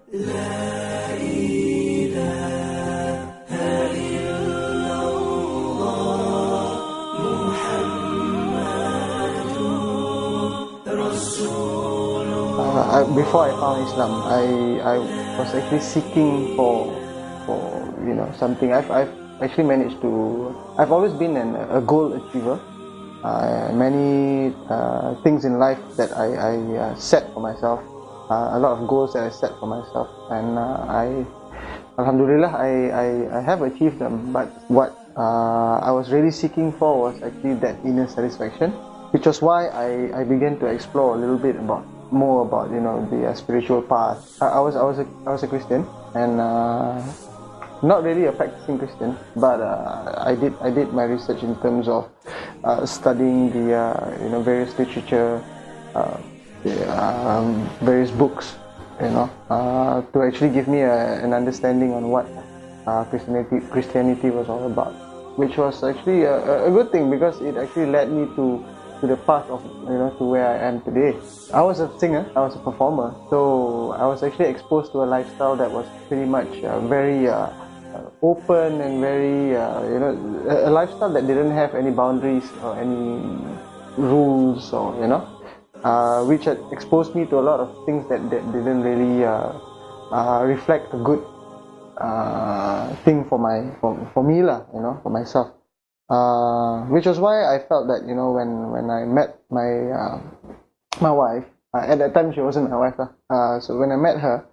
Before I found Islam, I was actually seeking for something. I've actually managed to. I've always been a goal achiever. Many things in life that I set for myself. A lot of goals that I set for myself, and Alhamdulillah, I have achieved them. But what I was really seeking for was actually that inner satisfaction, which was why I began to explore a little bit more about the spiritual path. I was a Christian, and not really a practicing Christian, but I did my research in terms of studying the various literature, various books, to actually give me an understanding on what Christianity was all about, which was actually a good thing, because it actually led me to the path of to where I am today. I was a singer, I was a performer, so I was actually exposed to a lifestyle that was pretty much very open and very a lifestyle that didn't have any boundaries or any rules, or which had exposed me to a lot of things that didn't really reflect a good thing for me lah, for myself. Which was why I felt that when I met my wife, at that time she wasn't my wife lah. So when I met her,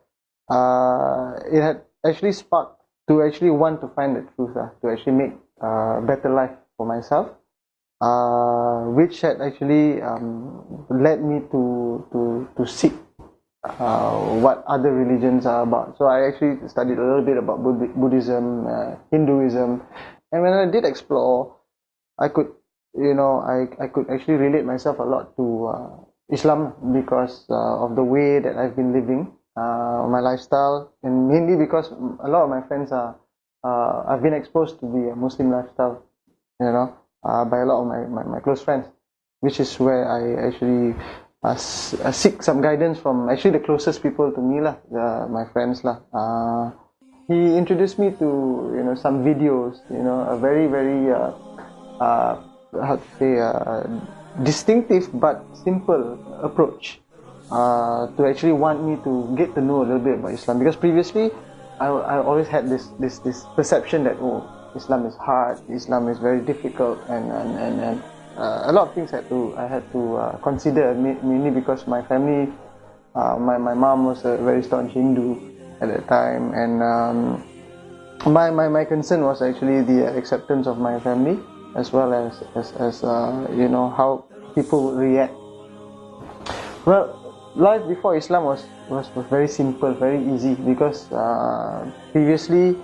it had actually sparked to actually want to find the truth to actually make a better life for myself, which had actually led me to seek what other religions are about. So I actually studied a little bit about Buddhism, Hinduism, and when I did explore, I could I could actually relate myself a lot to Islam, because of the way that I've been living, my lifestyle, and mainly because a lot of my friends I've been exposed to the Muslim lifestyle, by a lot of my close friends, which is where I actually seek some guidance from actually the closest people to me lah, my friends lah. He introduced me to some videos, a very very how to say distinctive but simple approach to actually want me to get to know a little bit about Islam, because previously I always had this perception that Islam is hard, Islam is very difficult, and a lot of things I had to consider, mainly because my family, my mom was a very staunch Hindu at that time, and my concern was actually the acceptance of my family, as well as how people would react. Well, life before Islam was very simple, very easy, because previously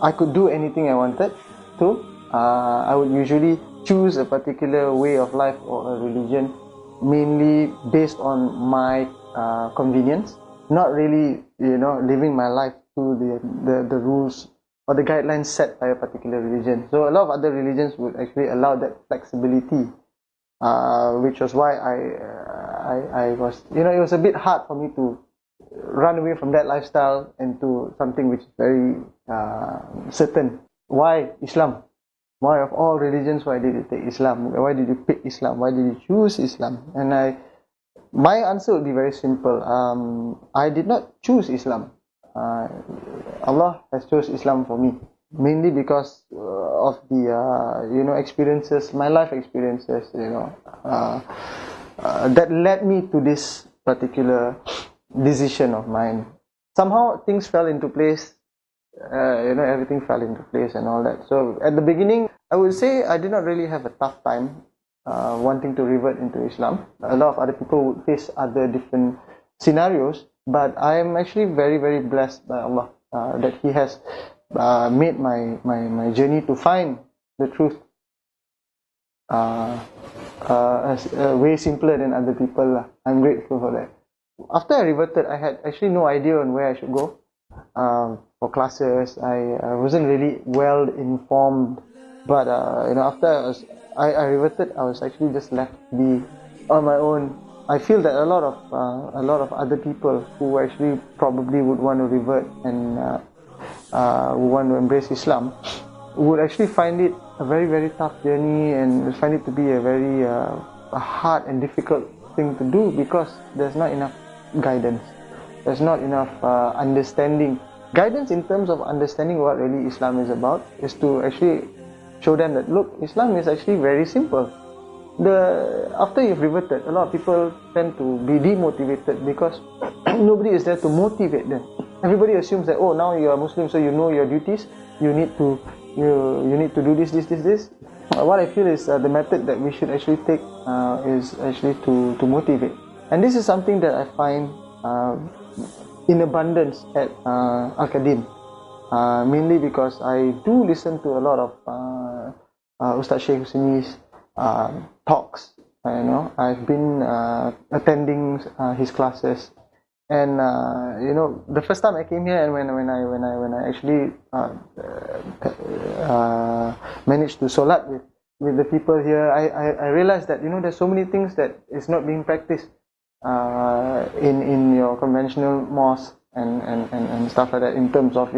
I could do anything I wanted to. I would usually choose a particular way of life or a religion, mainly based on my convenience, not really living my life to the rules or the guidelines set by a particular religion. So a lot of other religions would actually allow that flexibility, which was why I was it was a bit hard for me to run away from that lifestyle into something which is very certain. Why Islam? Why of all religions, why did you take Islam? Why did you pick Islam? Why did you choose Islam? And my answer would be very simple. I did not choose Islam. Allah has chose Islam for me, mainly because of the experiences, my life experiences, that led me to this particular decision of mine. Somehow things fell into place. Everything fell into place and all that. So at the beginning, I would say I did not really have a tough time wanting to revert into Islam. A lot of other people would face other different scenarios, but I am actually very very blessed by Allah that He has made my journey to find the truth way simpler than other people. I'm grateful for that. After I reverted, I had actually no idea on where I should go for classes. I wasn't really well informed, but after I reverted, I was actually just left to be on my own, I feel that a lot of other people who actually probably would want to revert and would want to embrace Islam would actually find it a very, very tough journey and find it to be a very a hard and difficult thing to do, because there's not enough guidance, there's not enough understanding. Guidance in terms of understanding what really Islam is about is to actually show them that, look, Islam is actually very simple. After you've reverted, a lot of people tend to be demotivated because nobody is there to motivate them. Everybody assumes that, oh, now you are Muslim, so you know your duties, you need to do this. What I feel is the method that we should actually take is actually to motivate. And this is something that I find in abundance at Al-Qadim, mainly because I do listen to a lot of Ustaz Sheikh Husseini's talks. I've been attending his classes, and the first time I came here, and when I actually managed to solat with the people here, I realized that there's so many things that is not being practiced in your conventional mosque and stuff like that, in terms of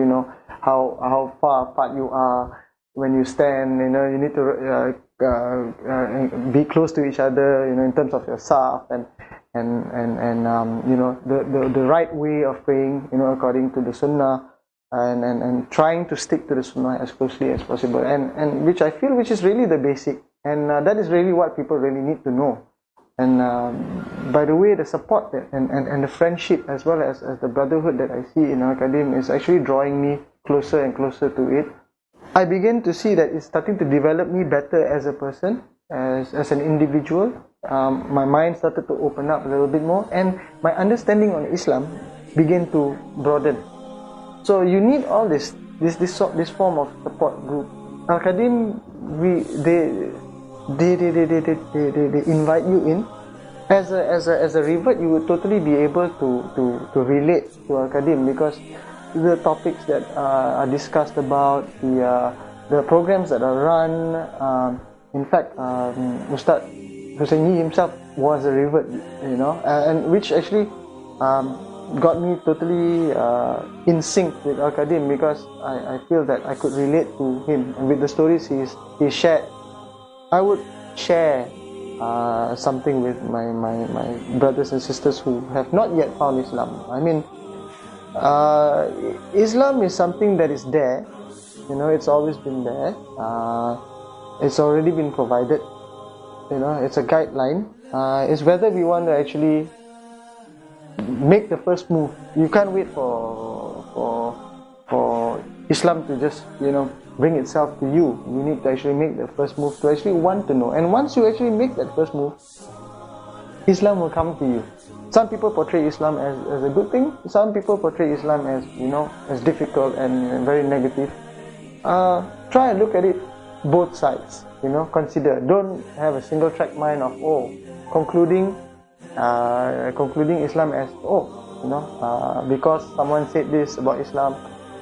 how far apart you are when you stand. You need to be close to each other, in terms of your saf and the right way of praying, according to the sunnah, and trying to stick to the sunnah as closely as possible, and which I feel which is really the basic, and that is really what people really need to know. And by the way, the support and the friendship, as well as the brotherhood that I see in Al-Qadim, is actually drawing me closer and closer to it. I begin to see that it's starting to develop me better as a person, as an individual. My mind started to open up a little bit more, and my understanding on Islam began to broaden. So you need all this form of support group. Al-Qadim, they invite you in. As a revert, you would totally be able to relate to Al-Qadim, because the topics that are discussed about, the programs that are run. In fact, Ustaz Husseini himself was a revert, and which actually got me totally in sync with Al-Qadim, because I feel that I could relate to him, and with the stories he shared, I would share something with my brothers and sisters who have not yet found Islam. I mean, Islam is something that is there, it's always been there. It's already been provided, it's a guideline. It's whether we want to actually make the first move. You can't wait for Islam to just bring itself to you. You need to actually make the first move to actually want to know. And once you actually make that first move, Islam will come to you. Some people portray Islam as a good thing. Some people portray Islam as as difficult and very negative. Try and look at it both sides. Consider. Don't have a single track mind of concluding Islam as because someone said this about Islam,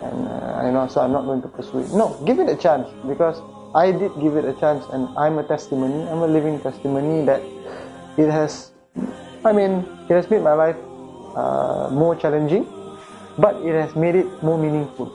and so I'm not going to pursue it. No, give it a chance, because I did give it a chance, and I'm a testimony. I'm a living testimony that it has made my life more challenging, but it has made it more meaningful.